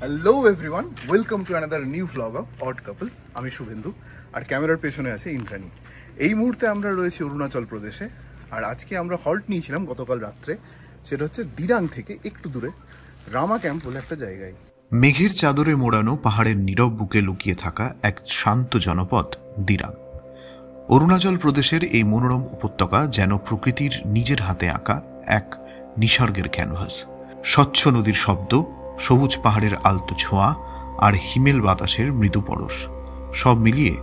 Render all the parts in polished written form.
Hello everyone, welcome to another new vlog of odd couple. আমি শুভেন্দু, আর ক্যামেরার পেছনে আছে ইন্দ্রাণী। এই মুহূর্তে আমরা রয়েছি অরুণাচল প্রদেশে, আর আজকে আমরা হল্ট নিয়েছিলাম গতকাল রাত্রে। সেটা হচ্ছে দিরাং থেকে একটু দূরে রামা ক্যাম্প বলে একটা জায়গায়। মেঘের চাদরে মোড়ানো পাহাড়ের নীরব বুকে লুকিয়ে থাকা এক শান্ত জনপদ দিরাং। অরুণাচল প্রদেশের এই মনোরম উপত্যকা যেন প্রকৃতির নিজের হাতে আঁকা এক নিসর্গের ক্যানভাস। স্বচ্ছ নদীর শব্দ, সবুজ পাহাড়ের আলতো ছোঁয়া আর হিমেল বাতাসের মৃদু পরশ, সব মিলিয়ে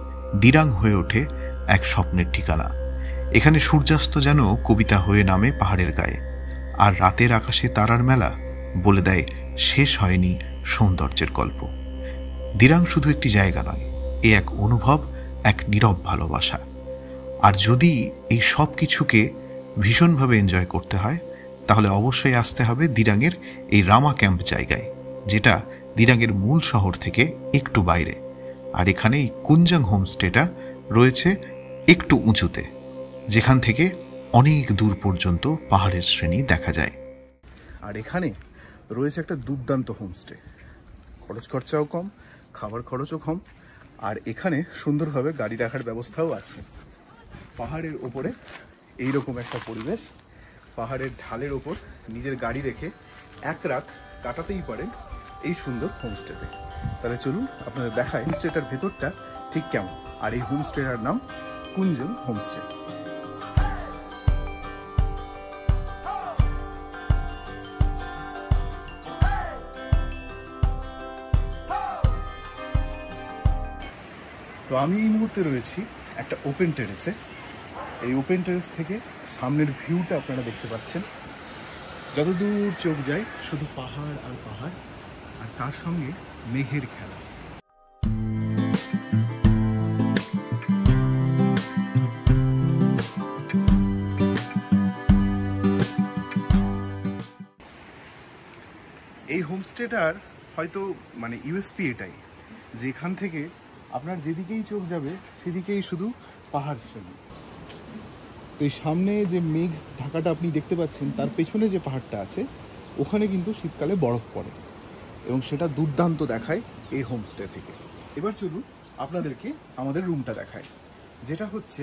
দিরাং হয়ে ওঠে এক স্বপ্নের ঠিকানা। এখানে সূর্যাস্ত যেন কবিতা হয়ে নামে পাহাড়ের গায়ে, আর রাতের আকাশে তারার মেলা বলে দেয় শেষ হয়নি সৌন্দর্যের গল্প। দিরাং শুধু একটি জায়গা নয়, এ এক অনুভব, এক নীরব ভালোবাসা। আর যদি এই সব কিছুকে ভীষণভাবে এনজয় করতে হয়, তাহলে অবশ্যই আসতে হবে দিরাংয়ের এই রামা ক্যাম্প জায়গায়, যেটা দিরাংয়ের মূল শহর থেকে একটু বাইরে। আর এখানে এই কুঞ্জাং হোমস্টেটা রয়েছে একটু উঁচুতে, যেখান থেকে অনেক দূর পর্যন্ত পাহাড়ের শ্রেণী দেখা যায়। আর এখানে রয়েছে একটা দুর্দান্ত হোমস্টে, খরচ খরচাও কম, খাবার খরচও কম, আর এখানে সুন্দরভাবে গাড়ি রাখার ব্যবস্থাও আছে। পাহাড়ের ওপরে এইরকম একটা পরিবেশ, পাহাড়ের ঢালের ওপর নিজের গাড়ি রেখে এক রাত কাটাতেই পারেন এই সুন্দর হোমস্টেতে। তাহলে চলুন আপনাদের দেখায় হোমস্টেটার ভেতরটা ঠিক কেমন। আর এই হোমস্টেটার নাম কুঞ্জং হোমস্টে। তো আমি এই মুহূর্তে রয়েছি একটা ওপেন টেরেসে। এই ওপেন টেরেস থেকে সামনের ভিউটা আপনারা দেখতে পাচ্ছেন। যতদূর চোখ যায় শুধু পাহাড় আর পাহাড়, আর তার সঙ্গে মেঘের খেলা। এই হোমস্টেটার হয়তো ইউএসপি এটাই, যেখান থেকে আপনার যেদিকেই চোখ যাবে সেদিকেই শুধু পাহাড় শ্রেণী। তো এই সামনে যে মেঘ ঢাকাটা আপনি দেখতে পাচ্ছেন, তার পেছনে যে পাহাড়টা আছে ওখানে কিন্তু শীতকালে বরফ পড়ে, এবং সেটা দুর্দান্ত দেখায় এই হোমস্টে থেকে। এবার চলুন আপনাদেরকে আমাদের রুমটা দেখায়, যেটা হচ্ছে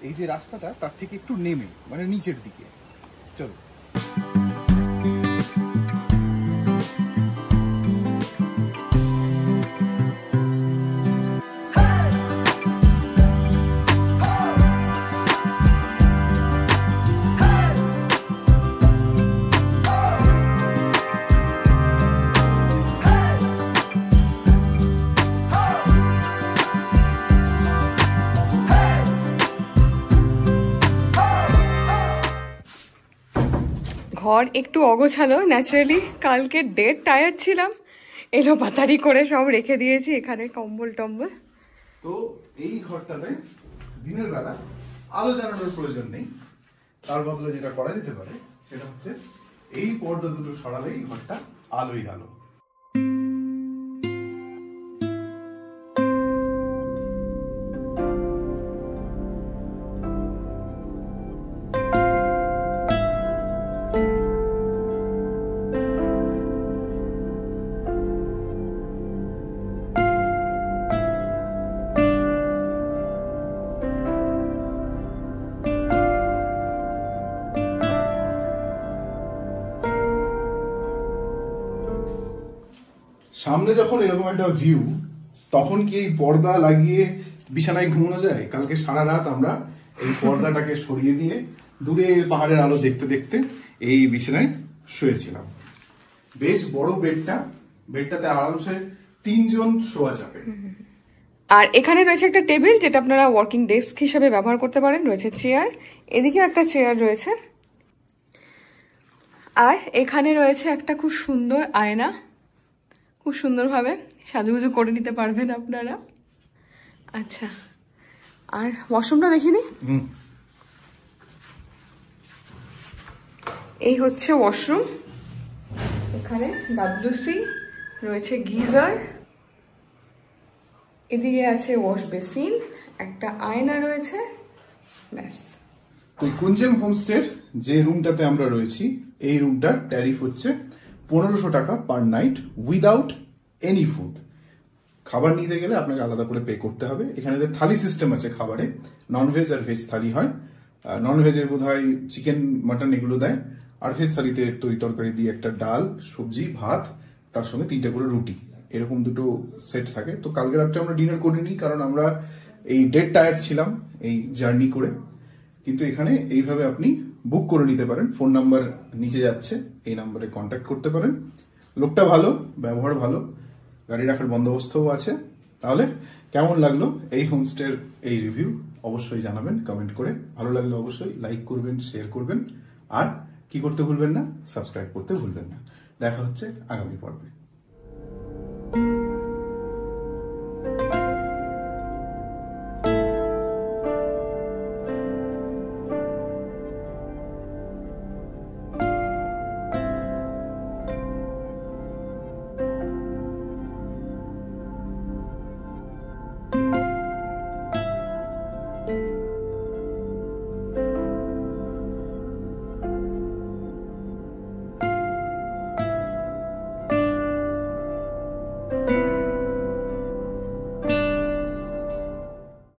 এই যে রাস্তাটা তার থেকে একটু নেমে নিচের দিকে। চলো। ঘর একটু অগোছালো ন্যাচারালি, কালকে ডেড টায়ার্ড ছিলাম, এলো পাতারি করে সব রেখে দিয়েছি এখানে, কম্বল টম্বল। তো এই ঘরটাতে দিনের বেলা আলো জ্বালানোর প্রয়োজন নেই, তার বদলে যেটা করা যেতে পারে সেটা হচ্ছে এই পর্দা দুটো সরালেই ঘরটা আলোই আলো। সামনে যখন এরকম একটা ভিউ, তখন কি এই পর্দা লাগিয়ে বিছানায় ঘুমানো যায়? কালকে সারা রাত আমরা এই পর্দাটাকে সরিয়ে দিয়ে দূরে পাহাড়ের আলো দেখতে দেখতে এই বিছানায় শুয়েছিলাম। বেশ বড় বেডটাতে আরামসে 3 জন শোয়া যাবে। আর এখানে রয়েছে একটা টেবিল, যেটা আপনারা ওয়ার্কিং ডেস্ক হিসেবে ব্যবহার করতে পারেন। রয়েছে চেয়ার, এদিকে একটা চেয়ার রয়েছে, আর এখানে রয়েছে একটা খুব সুন্দর আয়না, খুব সুন্দরভাবে সাজুগুজু করে নিতে পারবেন আপনারা। আচ্ছা, আর ওয়াশরুমটা দেখিনি। এই হচ্ছে ওয়াশরুম, এখানে WC রয়েছে, গিজার, এদিকে আছে ওয়াশ বেসিন, একটা আয়না রয়েছে, ব্যাস। তো কুঞ্জং হোমস্টের যে রুমটাতে আমরা রয়েছি, এই রুমটার ট্যারিফ হচ্ছে 1500 টাকা per night without any food. খাবার নিতে গেলে আপনাকে আলাদা করে পে করতে হবে। এখানে থালি সিস্টেম আছে খাবারে, ননভেজ আর ভেজ থালি হয়। ননভেজের বোধ হয় চিকেন মাটন এগুলো দেয়, আর ভেজ থালিতে তরি তরকারি দিয়ে একটা ডাল, সবজি, ভাত, তার সঙ্গে 3টে করে রুটি, এরকম 2টো সেট থাকে। তো কালকে রাত্রে আমরা ডিনার করিনি, কারণ আমরা এই ডেড টায়ার্ড ছিলাম এই জার্নি করে। কিন্তু এখানে এইভাবে আপনি বুক করে নিতে পারেন, ফোন নাম্বার নিচে যাচ্ছে, এই নাম্বারে কন্ট্যাক্ট করতে পারেন। লোকটা ভালো, ব্যবহার ভালো, গাড়ি রাখার বন্দোবস্তও আছে। তাহলে কেমন লাগলো এই হোমস্টের এই রিভিউ অবশ্যই জানাবেন কমেন্ট করে। ভালো লাগলে অবশ্যই লাইক করবেন, শেয়ার করবেন, আর কি করতে ভুলবেন না, সাবস্ক্রাইব করতে ভুলবেন না। দেখা হচ্ছে আগামী পর্বে।